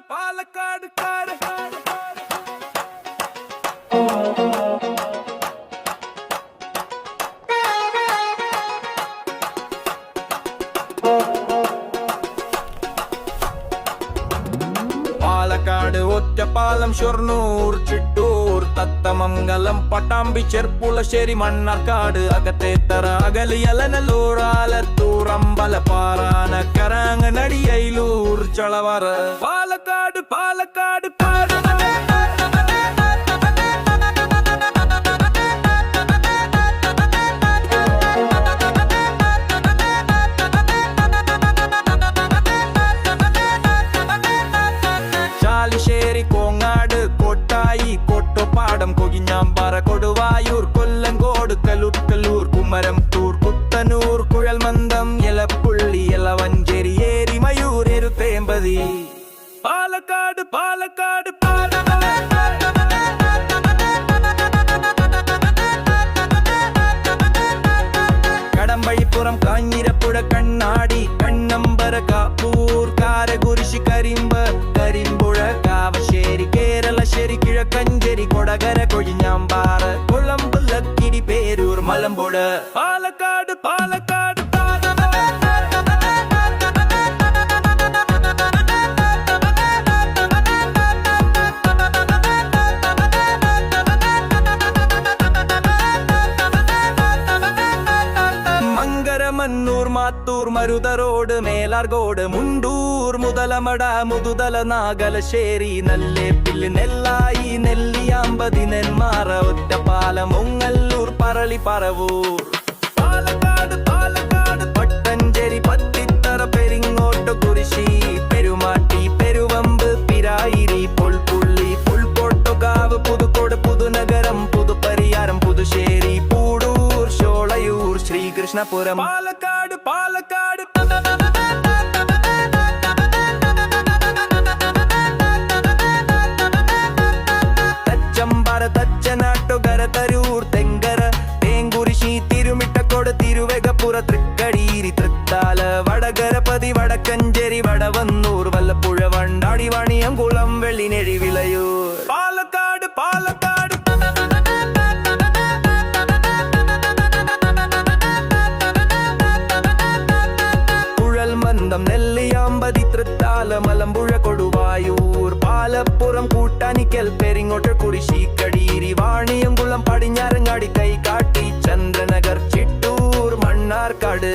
പാലക്കാട് കാട് പാലക്കാട് ഒറ്റപ്പാലം ഷൊർണൂർ ചിറ്റൂർ തത്തമംഗലം പട്ടാമ്പി ചെർപ്പുളശ്ശേരി മണ്ണാർക്കാട് അകത്തേത്തറ അകലി അലനല്ലൂർ ആലത്തൂർ അമ്പലപ്പാറ നക്കരാങ്ങനടി അയിലൂർ ചളവറ പാലക്കാട് പാലക്കാട് ചാലിശ്ശേരി കോങ്ങാട് കോട്ടായി കോട്ടോപ്പാടം കൊകിഞ്ഞാമ്പാറ കൊടുവായൂർ കൊല്ലങ്കോട് കലൂർ കുമരം തൂർ കുത്തനൂർ കുഴൽമന്ദം എലപ്പുള്ളി എലവഞ്ചേരി ഏരിമയൂർ എരുത്തേമ്പതി പാലക്കാട് പാലക്കാട് കടമ്പഴിപ്പുറം കാഞ്ഞിരപ്പുഴ കണ്ണാടി കണ്ണമ്പര കാപ്പൂർ കാരകുരിശി കരിമ്പുഴ കാവശ്ശേരി കേരളശ്ശേരി കിഴക്കഞ്ചേരി കൊടകര കൊഴിഞ്ഞാമ്പാറ കുളമ്പുലക്കിരി പേരൂർ മലമ്പുഴ പാലക്കാട് പാലക്കാട് മന്നൂർ മാത്തൂർ മരുതറോഡ് മേലാർകോട് മുണ്ടൂർ മുതലമട മുതുതല നാഗലശ്ശേരി നല്ലേപ്പില് നെല്ലായി നെല്ലിയാമ്പതി നെന്മാറ ഒറ്റപ്പാലം ഒങ്ങല്ലൂർ പറളി പറവൂർ പാലക്കാട് പാലക്കാട് പട്ടഞ്ചേരി പത്തിത്തറ പെരിങ്ങോട്ട് കുരിശി പെരുമാട്ടി പെരുവമ്പ് പിരായിരി പൊൽപ്പുള്ളി പുൽക്കോട്ടുകാവ് പുതുക്കോട് പുതുനഗരം പുതുപരിയാരം പുതുശ്ശേരി പൂടൂർ ഷോളയൂർ ശ്രീകൃഷ്ണപുരം പാലക്കാട് പാലക്കാട് തച്ചമ്പറ തച്ചനാട്ടുകര തരൂർ തെങ്കര തേങ്കുരിശി തിരുമിട്ടക്കോട് തിരുവേഗപ്പുറ തൃക്കടീരി തൃത്താല വടകരപതി വടക്കഞ്ചേരി വടവന്നൂർ വല്ലപ്പുഴ വണ്ടാടി വാണിയംകുളം വെള്ളിനെഴി വിളയൂർ പാലക്കാട് പാലക്കാട് നെല്ലിയാമ്പതി തൃത്താല മലമ്പുഴ കൊടുവായൂർ പാലപ്പുറം കൂട്ടാനിക്കൽ പെരിങ്ങോട്ട് കുരിശി കടീരി വാണിയംകുളം പടിഞ്ഞാറങ്ങാടി കൈകാട്ടി ചന്ദ്രനഗർ ചിറ്റൂർ മണ്ണാർക്കാട്